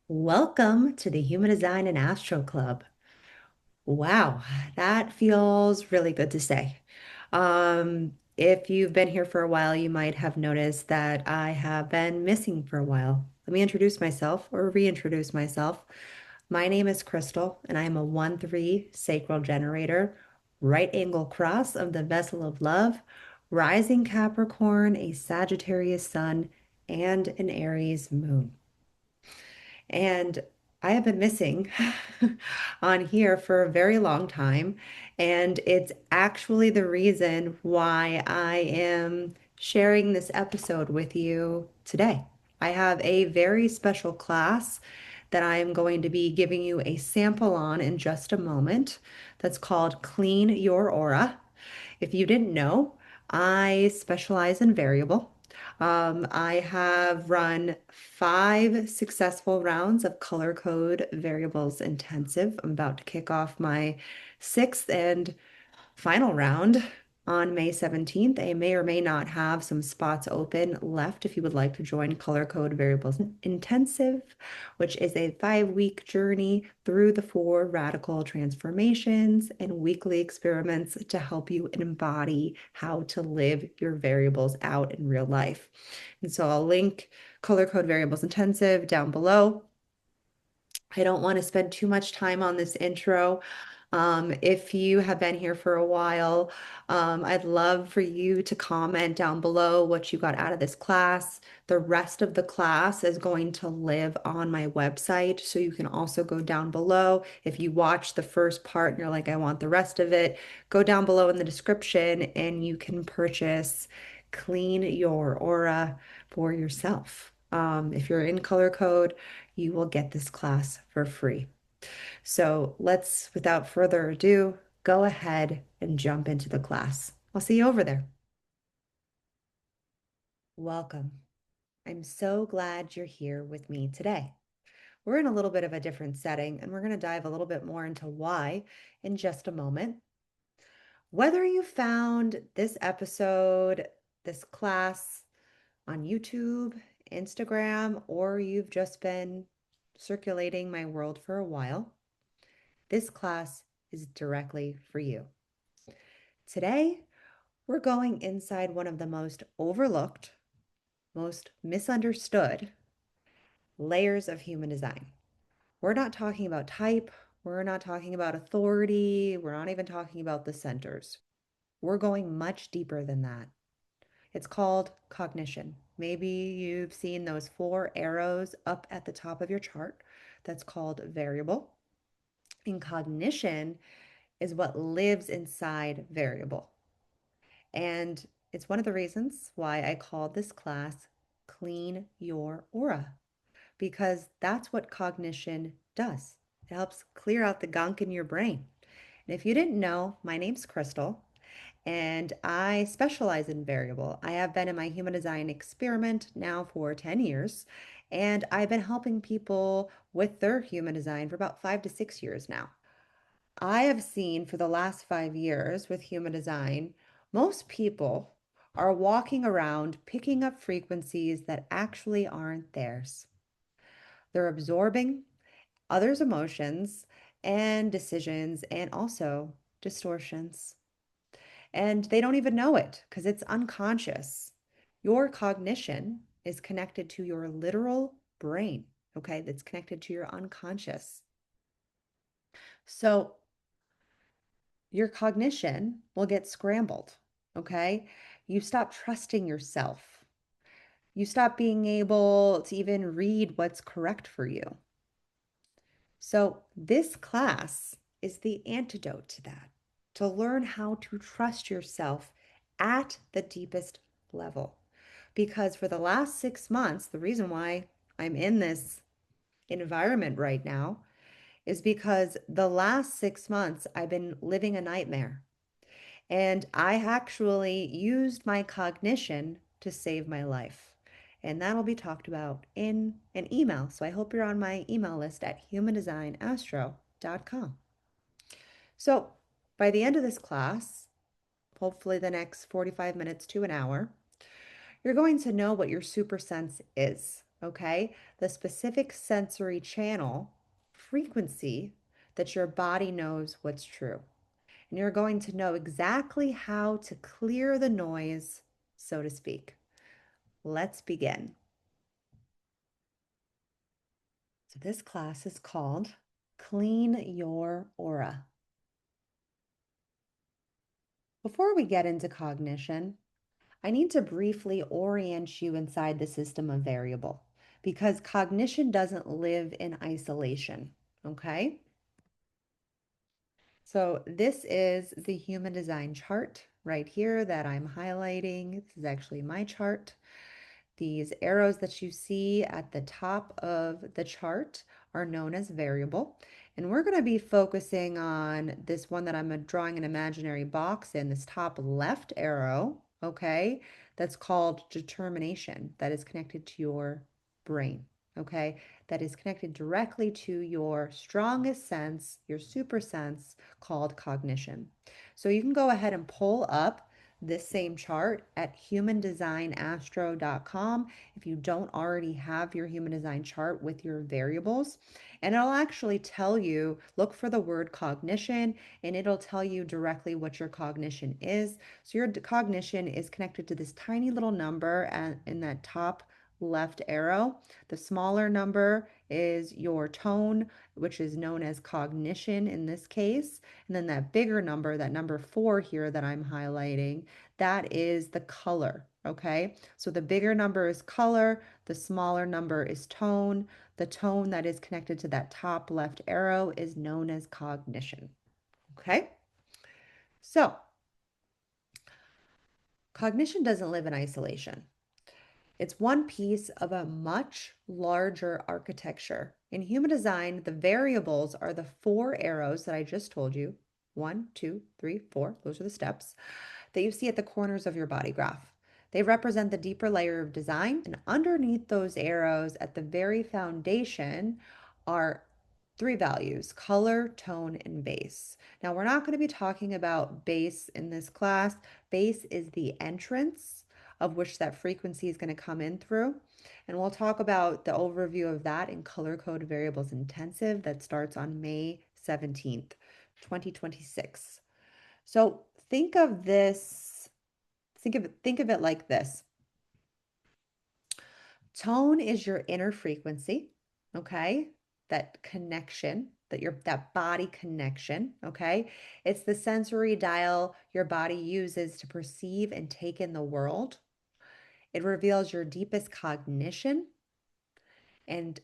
Welcome to the Human Design and Astro Club. Wow, that feels really good to say. If you've been here for a while, you might have noticed that I have been missing for a while. Let me introduce myself or reintroduce myself. My name is Crystal, and I am a 1-3 sacral generator, right angle cross of the vessel of love, rising Capricorn, a Sagittarius sun, and an Aries moon. And I have been missing on here for a very long time. And it's actually the reason why I am sharing this episode with you today. I have a very special class that I am going to be giving you a sample on in just a moment. That's called Clean Your Aura. If you didn't know, I specialize in variable. I have run 5 successful rounds of color code variables intensive. I'm about to kick off my sixth and final round on May 17th. I may or may not have some spots open left if you would like to join Color Code Variables Intensive, which is a 5-week journey through the 4 radical transformations and weekly experiments to help you embody how to live your variables out in real life. And so I'll link Color Code Variables Intensive down below. I don't want to spend too much time on this intro. If you have been here for a while, I'd love for you to comment down below what you got out of this class. The rest of the class is going to live on my website, so you can also go down below. If you watch the first part and you're like, I want the rest of it, go down below in the description and you can purchase Clean Your Aura for yourself. If you're in color code, you will get this class for free. So let's, without further ado, go ahead and jump into the class. I'll see you over there. Welcome. I'm so glad you're here with me today. We're in a little bit of a different setting, and we're going to dive a little bit more into why in just a moment. Whether you found this episode, this class on YouTube, Instagram, or you've just been circulating my world for a while, this class is directly for you. Today, we're going inside one of the most overlooked, most misunderstood layers of human design. We're not talking about type, we're not talking about authority, we're not even talking about the centers. We're going much deeper than that. It's called cognition. Maybe you've seen those 4 arrows up at the top of your chart. That's called variable. And cognition is what lives inside variable. And it's one of the reasons why I called this class Clean Your Aura, because that's what cognition does. It helps clear out the gunk in your brain. And if you didn't know, my name's Crystal, and I specialize in variable. I have been in my human design experiment now for 10 years, and I've been helping people with their human design for about 5 to 6 years now. I have seen for the last 5 years with human design, most people are walking around picking up frequencies that actually aren't theirs. They're absorbing others' emotions and decisions and also distortions. And they don't even know it because it's unconscious. Your cognition is connected to your literal brain, okay? That's connected to your unconscious. So your cognition will get scrambled, okay? You stop trusting yourself. You stop being able to even read what's correct for you. So, this class is the antidote to that, to learn how to trust yourself at the deepest level. Because for the last 6 months, the reason why I'm in this environment right now is because the last 6 months I've been living a nightmare. And I actually used my cognition to save my life. And that'll be talked about in an email. So I hope you're on my email list at humandesignastro.com. So by the end of this class, hopefully the next 45 minutes to an hour, you're going to know what your super sense is. okay? The specific sensory channel frequency that your body knows what's true. And you're going to know exactly how to clear the noise, so to speak. Let's begin. So, this class is called Clean Your Aura. Before we get into cognition, I need to briefly orient you inside the system of variable because cognition doesn't live in isolation. Okay? So, this is the human design chart right here that I'm highlighting. This is actually my chart. These arrows that you see at the top of the chart are known as variable. And we're going to be focusing on this one that I'm drawing an imaginary box in, this top left arrow, okay? That's called determination, that is connected to your brain, okay? That is connected directly to your strongest sense, your super sense called cognition. So you can go ahead and pull up this same chart at humandesignastro.com if you don't already have your human design chart with your variables. And it'll actually tell you, look for the word cognition, and it'll tell you directly what your cognition is. So your cognition is connected to this tiny little number in that top left arrow. The smaller number is your tone, which is known as cognition in this case. And then that bigger number, that number 4 here that I'm highlighting, that is the color. Okay, so the bigger number is color, the smaller number is tone. The tone that is connected to that top left arrow is known as cognition. Okay, so cognition doesn't live in isolation. It's one piece of a much larger architecture. In human design, the variables are the 4 arrows that I just told you. 1, 2, 3, 4. Those are the steps that you see at the corners of your body graph. They represent the deeper layer of design, and underneath those arrows at the very foundation are 3 values: color, tone, and base. Now, we're not going to be talking about base in this class. Base is the entrance of which that frequency is going to come in through. And we'll talk about the overview of that in Color Code Variables Intensive that starts on May 17th, 2026. So think of this, think of it like this. Tone is your inner frequency, okay? That connection, that body connection, okay? It's the sensory dial your body uses to perceive and take in the world. It reveals your deepest cognition and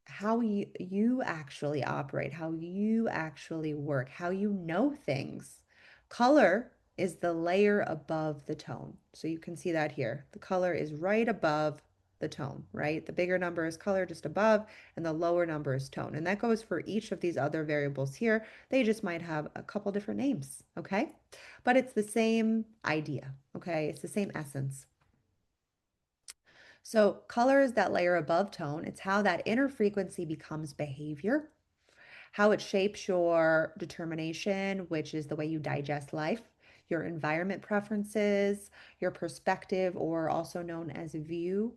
how you actually operate, how you actually work, how you know things. Color is the layer above the tone. So you can see that here. The color is right above the tone, right? The bigger number is color just above, and the lower number is tone. And that goes for each of these other variables here. They just might have a couple different names, okay? But it's the same idea, okay? It's the same essence. So color is that layer above tone. It's how that inner frequency becomes behavior, how it shapes your determination, which is the way you digest life, your environment preferences, your perspective, or also known as view.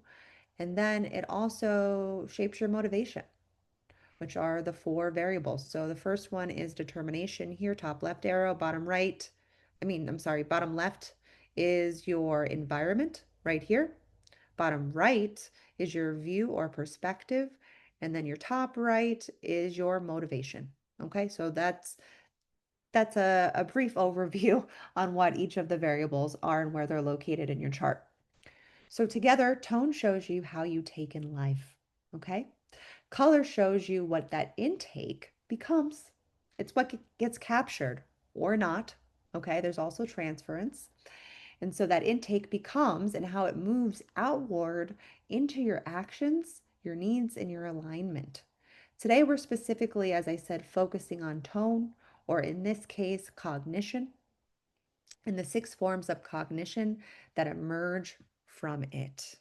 And then it also shapes your motivation, which are the 4 variables. So the first one is determination here, top left arrow, bottom right. I'm sorry, bottom left is your environment right here. Bottom right is your view or perspective, and then your top right is your motivation. Okay, so that's a brief overview on what each of the variables are and where they're located in your chart. So together, tone shows you how you take in life. Okay, color shows you what that intake becomes. It's what gets captured or not. Okay, there's also transference. And so that intake becomes and how it moves outward into your actions, your needs, and your alignment. Today, we're specifically, as I said, focusing on tone, or in this case, cognition, and the 6 forms of cognition that emerge from it.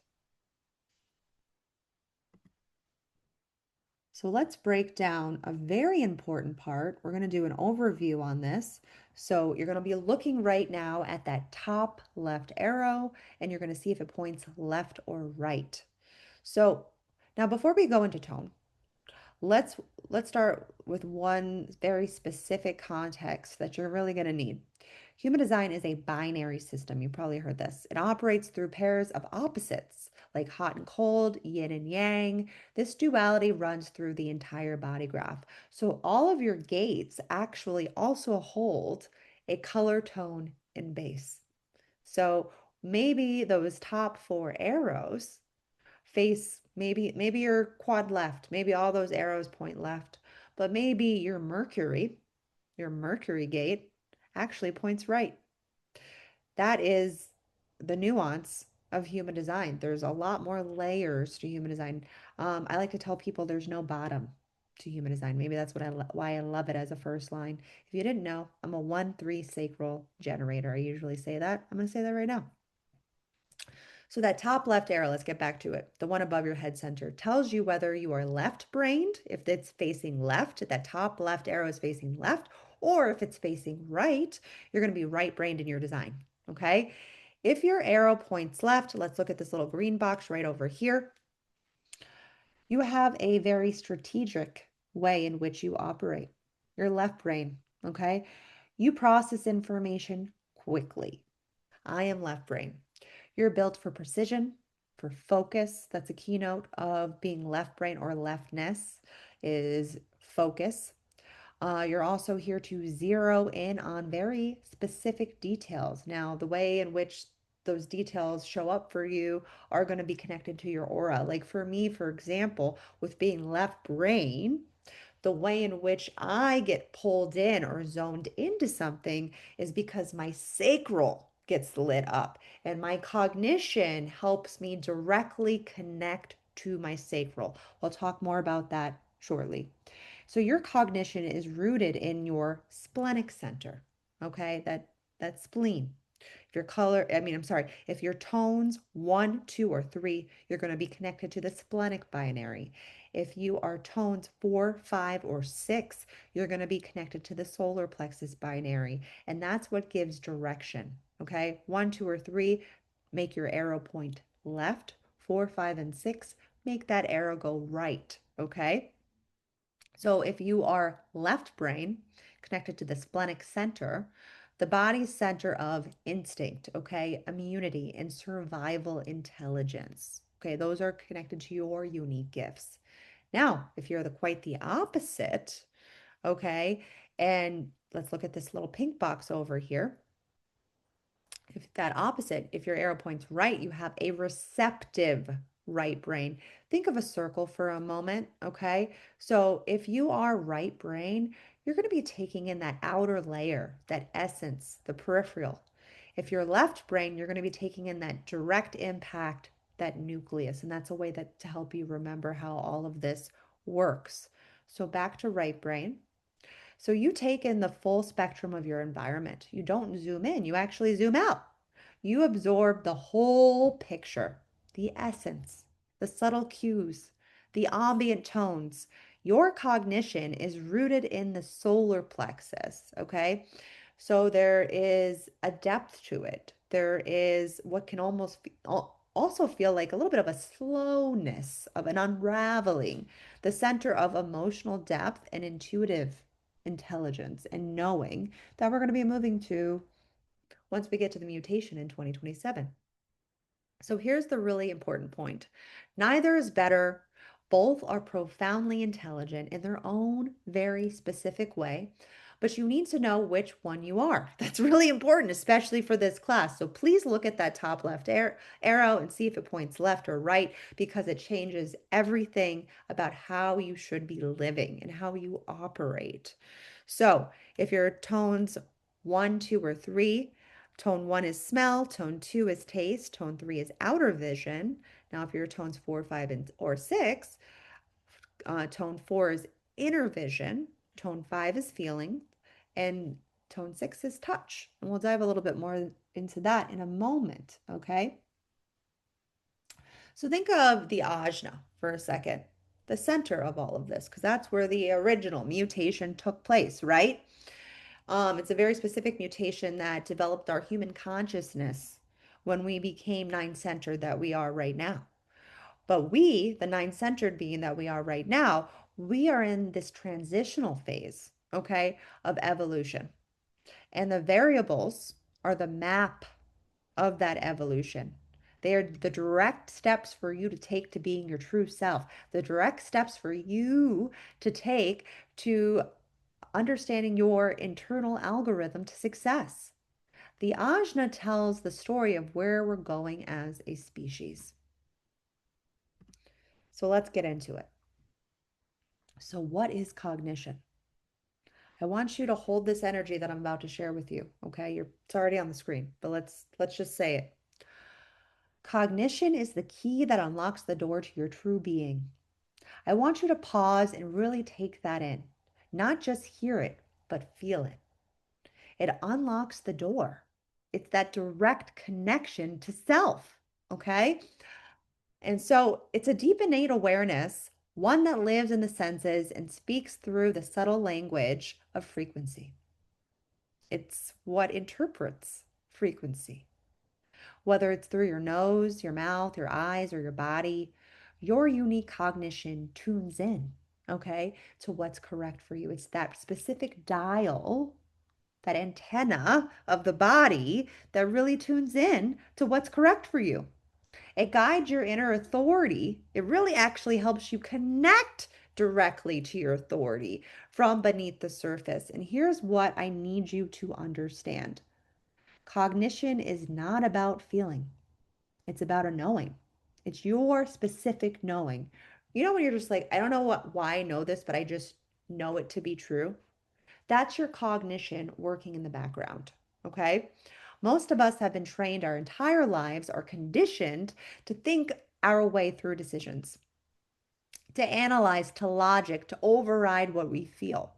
So let's break down a very important part. We're going to do an overview on this. So you're going to be looking right now at that top left arrow, and you're going to see if it points left or right. So Now, before we go into tone, let's let's start with one very specific context that you're really going to need. Human design is a binary system. You probably heard this. It operates through pairs of opposites, like hot and cold, yin and yang. This duality runs through the entire body graph. So all of your gates actually also hold a color, tone, and base. So maybe those top four arrows face, maybe your quad left, maybe all those arrows point left, but maybe your Mercury gate actually points right. That is the nuance of human design. There's a lot more layers to human design. I like to tell people there's no bottom to human design. Maybe that's why I love it as a first line. If you didn't know, I'm a 1-3 sacral generator. I usually say that. I'm going to say that right now. So that top left arrow, let's get back to it. The one above your head center tells you whether you are left-brained, if it's facing left, that top left arrow is facing left, or if it's facing right, you're going to be right-brained in your design. Okay. If your arrow points left, let's look at this little green box right over here. You have a very strategic way in which you operate. Your left brain, okay? You process information quickly. I am left brain. You're built for precision, for focus. That's a keynote of being left brain or leftness is focus. You're also here to zero in on very specific details. Now, the way in which those details show up for you are going to be connected to your aura. Like for me, for example, with being left brain, the way in which I get pulled in or zoned into something is because my sacral gets lit up and my cognition helps me directly connect to my sacral. We'll talk more about that shortly. So your cognition is rooted in your splenic center, okay? That spleen. If your color, I mean, I'm sorry, if your tones 1, 2, or 3, you're going to be connected to the splenic binary. If you are tones 4, 5, or 6, you're going to be connected to the solar plexus binary. And that's what gives direction, okay? 1, 2, or 3, make your arrow point left. 4, 5, and 6, make that arrow go right, okay? So if you are left brain connected to the splenic center, the body's center of instinct, okay, immunity and survival intelligence. Okay, those are connected to your unique gifts. Now, if you're quite the opposite, okay, and let's look at this little pink box over here. If that opposite, if your arrow points right, you have a receptive right brain. Think of a circle for a moment, okay? So if you are right brain, you're going to be taking in that outer layer, that essence, the peripheral. If you're left brain, you're going to be taking in that direct impact, that nucleus. And that's a way that to help you remember how all of this works. So back to right brain. So you take in the full spectrum of your environment. You don't zoom in, you actually zoom out. You absorb the whole picture, the essence, the subtle cues, the ambient tones. Your cognition is rooted in the solar plexus, okay? So there is a depth to it. There is what can also feel like a little bit of a slowness, of an unraveling, the center of emotional depth and intuitive intelligence and knowing that we're going to be moving to once we get to the mutation in 2027. So here's the really important point. Neither is better. Both are profoundly intelligent in their own very specific way, but you need to know which one you are. That's really important, especially for this class. So please look at that top left arrow and see if it points left or right, because it changes everything about how you should be living and how you operate. So if your tones 1, 2, or 3, tone 1 is smell, tone 2 is taste, tone 3 is outer vision. Now, if your tones 4, 5, or 6, tone 4 is inner vision, tone 5 is feeling, and tone 6 is touch. And we'll dive a little bit more into that in a moment, okay? So think of the ajna for a second, the center of all of this, because that's where the original mutation took place, right? It's a very specific mutation that developed our human consciousness when we became nine-centered that we are right now. But we, the nine-centered being that we are right now, we are in this transitional phase, okay, of evolution. And the variables are the map of that evolution. They are the direct steps for you to take to being your true self, the direct steps for you to take to understanding your internal algorithm to success. The ajna tells the story of where we're going as a species. So let's get into it. So, what is cognition? I want you to hold this energy that I'm about to share with you. Okay, it's already on the screen, but let's just say it. Cognition is the key that unlocks the door to your true being. I want you to pause and really take that in. Not just hear it, but feel it. It unlocks the door. It's that direct connection to self. Okay. And so it's a deep innate awareness, one that lives in the senses and speaks through the subtle language of frequency. It's what interprets frequency. Whether it's through your nose, your mouth, your eyes, or your body, your unique cognition tunes in, okay, to what's correct for you. It's that specific dial, that antenna of the body that really tunes in to what's correct for you. It guides your inner authority. It really actually helps you connect directly to your authority from beneath the surface. And here's what I need you to understand. Cognition is not about feeling. It's about a knowing. It's your specific knowing. You know, when you're just like, I don't know why I know this, but I just know it to be true. That's your cognition working in the background. Okay. Most of us have been trained our entire lives, are conditioned to think our way through decisions, to analyze, to logic, to override what we feel.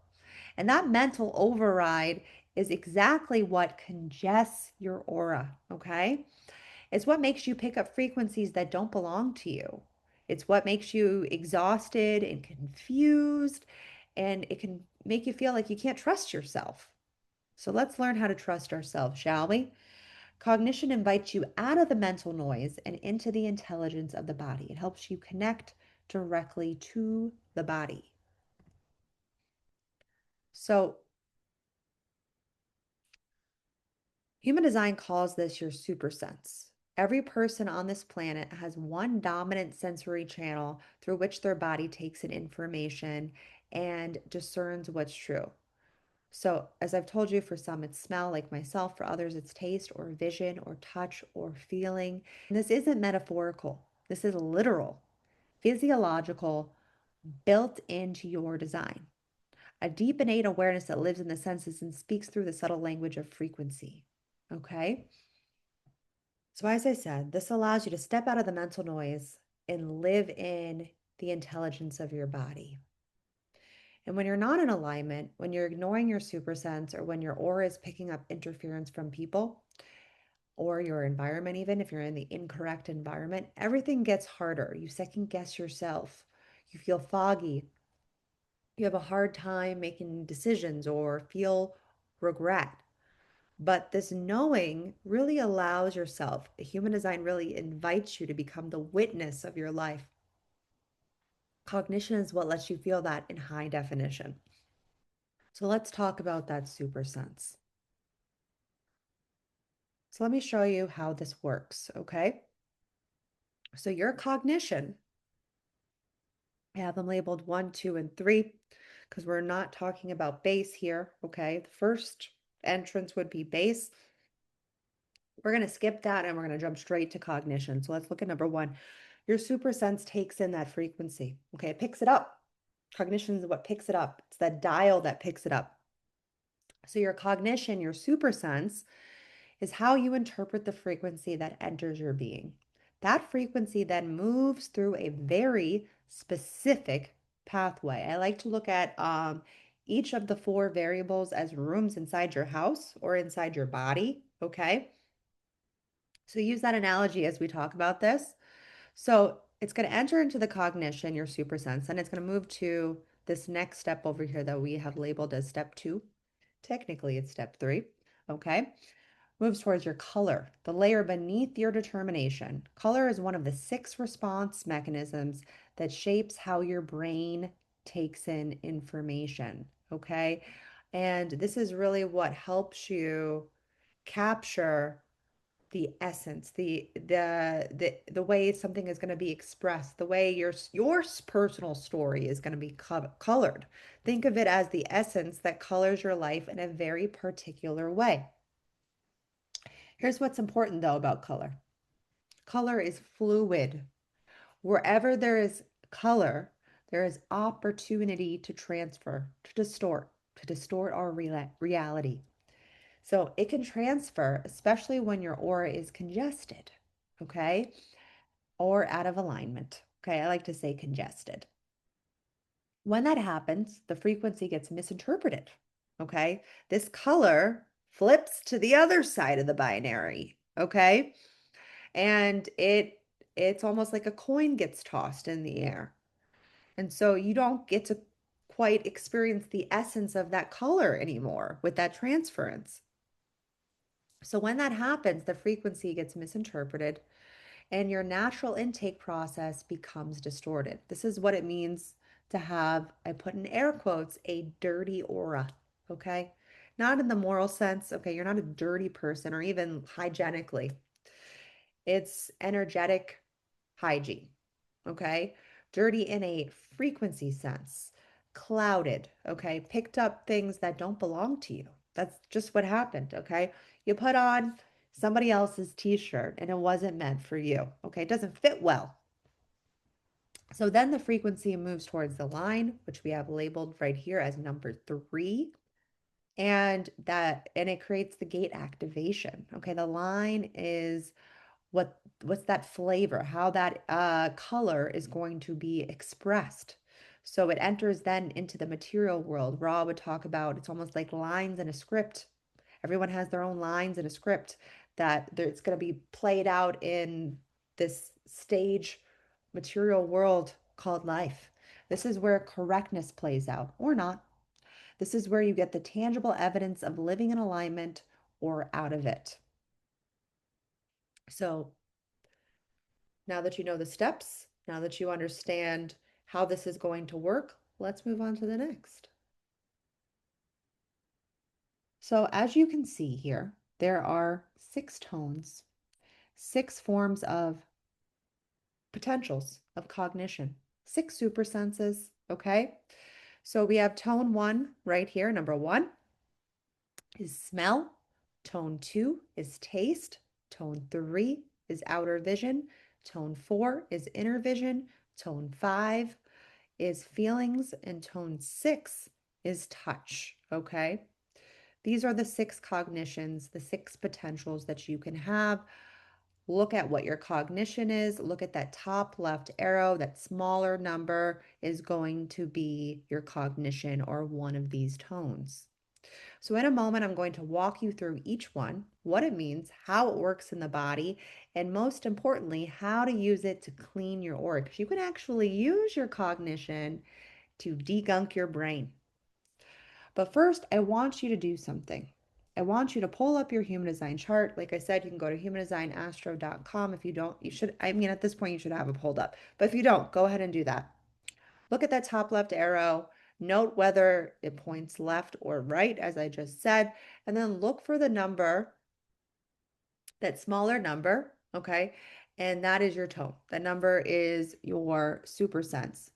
And that mental override is exactly what congests your aura. Okay. It's what makes you pick up frequencies that don't belong to you. It's what makes you exhausted and confused, and it can make you feel like you can't trust yourself. So let's learn how to trust ourselves, shall we? Cognition invites you out of the mental noise and into the intelligence of the body. It helps you connect directly to the body. So, human design calls this your super sense. Every person on this planet has one dominant sensory channel through which their body takes in information and discerns what's true. So, as I've told you, for some it's smell, like myself, for others it's taste or vision or touch or feeling. And this isn't metaphorical, this is literal, physiological, built into your design. A deep innate awareness that lives in the senses and speaks through the subtle language of frequency. Okay? So, as I said, this allows you to step out of the mental noise and live in the intelligence of your body. And when you're not in alignment, when you're ignoring your super sense, or when your aura is picking up interference from people or your environment, even if you're in the incorrect environment, everything gets harder. You second guess yourself. You feel foggy. You have a hard time making decisions or feel regret. But this knowing really allows yourself, human design really invites you to become the witness of your life. Cognition is what lets you feel that in high definition. So let's talk about that super sense. So let me show you how this works, okay? So your cognition, I have them labeled 1, 2, and 3 because we're not talking about base here, okay? The first entrance would be base. We're going to skip that and we're going to jump straight to cognition. So let's look at number 1. Your super sense takes in that frequency, okay? It picks it up. Cognition is what picks it up. It's that dial that picks it up. So your cognition, your super sense, is how you interpret the frequency that enters your being. That frequency then moves through a very specific pathway. I like to look at each of the 4 variables as rooms inside your house or inside your body, okay? So use that analogy as we talk about this. So it's going to enter into the cognition, your super sense, and it's going to move to this next step over here that we have labeled as step 2. Technically, it's step 3, okay? moves towards your color, the layer beneath your determination. Color is one of the six response mechanisms that shapes how your brain takes in information. Okay. And this is really what helps you capture the essence, the way something is going to be expressed, the way your personal story is going to be colored. Think of it as the essence that colors your life in a very particular way. Here's what's important though about color. Color is fluid. Wherever there is color, there is opportunity to transfer, to distort our reality. So it can transfer, especially when your aura is congested, okay, or out of alignment. Okay, I like to say congested. When that happens, the frequency gets misinterpreted. Okay, this color flips to the other side of the binary. Okay, and it's almost like a coin gets tossed in the air. And so you don't get to quite experience the essence of that color anymore with that transference. So when that happens, the frequency gets misinterpreted and your natural intake process becomes distorted. This is what it means to have, I put in air quotes, a dirty aura. Okay. Not in the moral sense. Okay. You're not a dirty person or even hygienically. It's energetic hygiene. Okay. Dirty in a frequency sense, clouded. Okay. Picked up things that don't belong to you. That's just what happened. Okay. You put on somebody else's t-shirt and it wasn't meant for you. Okay. It doesn't fit well. So then the frequency moves towards the line, which we have labeled right here as number 3. And it creates the gate activation. Okay. The line is what's that flavor, how that color is going to be expressed. So it enters then into the material world. Ra would talk about it's almost like lines in a script. Everyone has their own lines in a script that it's going to be played out in this stage material world called life. This is where correctness plays out or not. This is where you get the tangible evidence of living in alignment or out of it. So now that you know the steps, now that you understand how this is going to work, let's move on to the next. So as you can see here, there are 6 tones, 6 forms of potentials of cognition, 6 super senses, okay? So we have tone 1 right here, number 1 is smell, tone 2 is taste, tone 3 is outer vision, tone 4 is inner vision, tone 5 is feelings, and tone 6 is touch. Okay. These are the 6 cognitions, the 6 potentials that you can have. Look at what your cognition is. Look at that top left arrow. That smaller number is going to be your cognition or one of these tones. So in a moment, I'm going to walk you through each one, what it means, how it works in the body, and most importantly, how to use it to clean your aura. Because you can actually use your cognition to degunk your brain. But first, I want you to do something. I want you to pull up your human design chart. Like I said, you can go to humandesignastro.com. If you don't, you should, I mean, at this point, you should have it pulled up. But if you don't, go ahead and do that. Look at that top left arrow. Note whether it points left or right, as I just said, and then look for the number, that smaller number, okay? And that is your tone. That number is your super sense.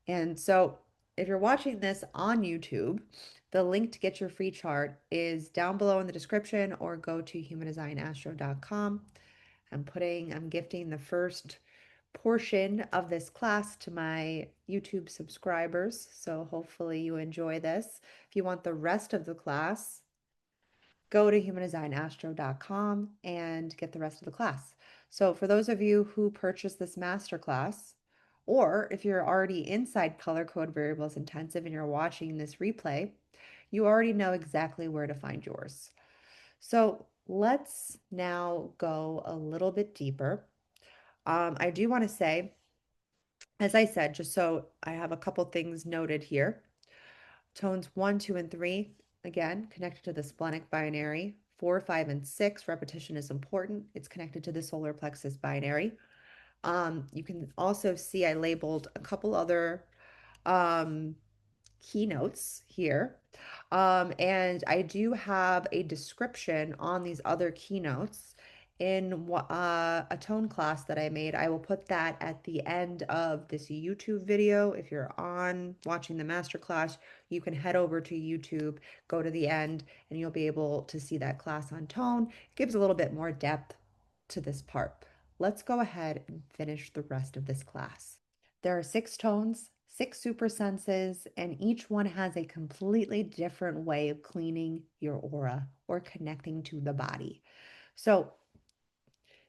And so if you're watching this on YouTube, the link to get your free chart is down below in the description or go to humandesignastro.com. I'm gifting the first portion of this class to my YouTube subscribers. So hopefully you enjoy this. If you want the rest of the class, go to humandesignastro.com and get the rest of the class. So for those of you who purchased this masterclass, or if you're already inside Color Code Variables Intensive and you're watching this replay, you already know exactly where to find yours. So let's now go a little bit deeper. I do want to say, as I said, just so I have a couple things noted here. Tones 1, 2, and 3, again, connected to the splenic binary. 4, 5, and 6. Repetition is important. It's connected to the solar plexus binary. You can also see I labeled a couple other um, keynotes here. And I do have a description on these other keynotes in a tone class that I made. I will put that at the end of this YouTube video. If you're on watching the masterclass, you can head over to YouTube, go to the end, and you'll be able to see that class on tone. It gives a little bit more depth to this part. Let's go ahead and finish the rest of this class. There are 6 tones, 6 super senses, and each one has a completely different way of cleaning your aura or connecting to the body. So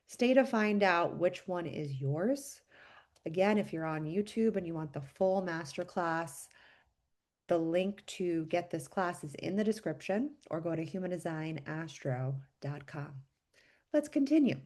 stay to find out which one is yours. Again, if you're on YouTube and you want the full masterclass, the link to get this class is in the description, or go to humandesignastro.com. Let's continue.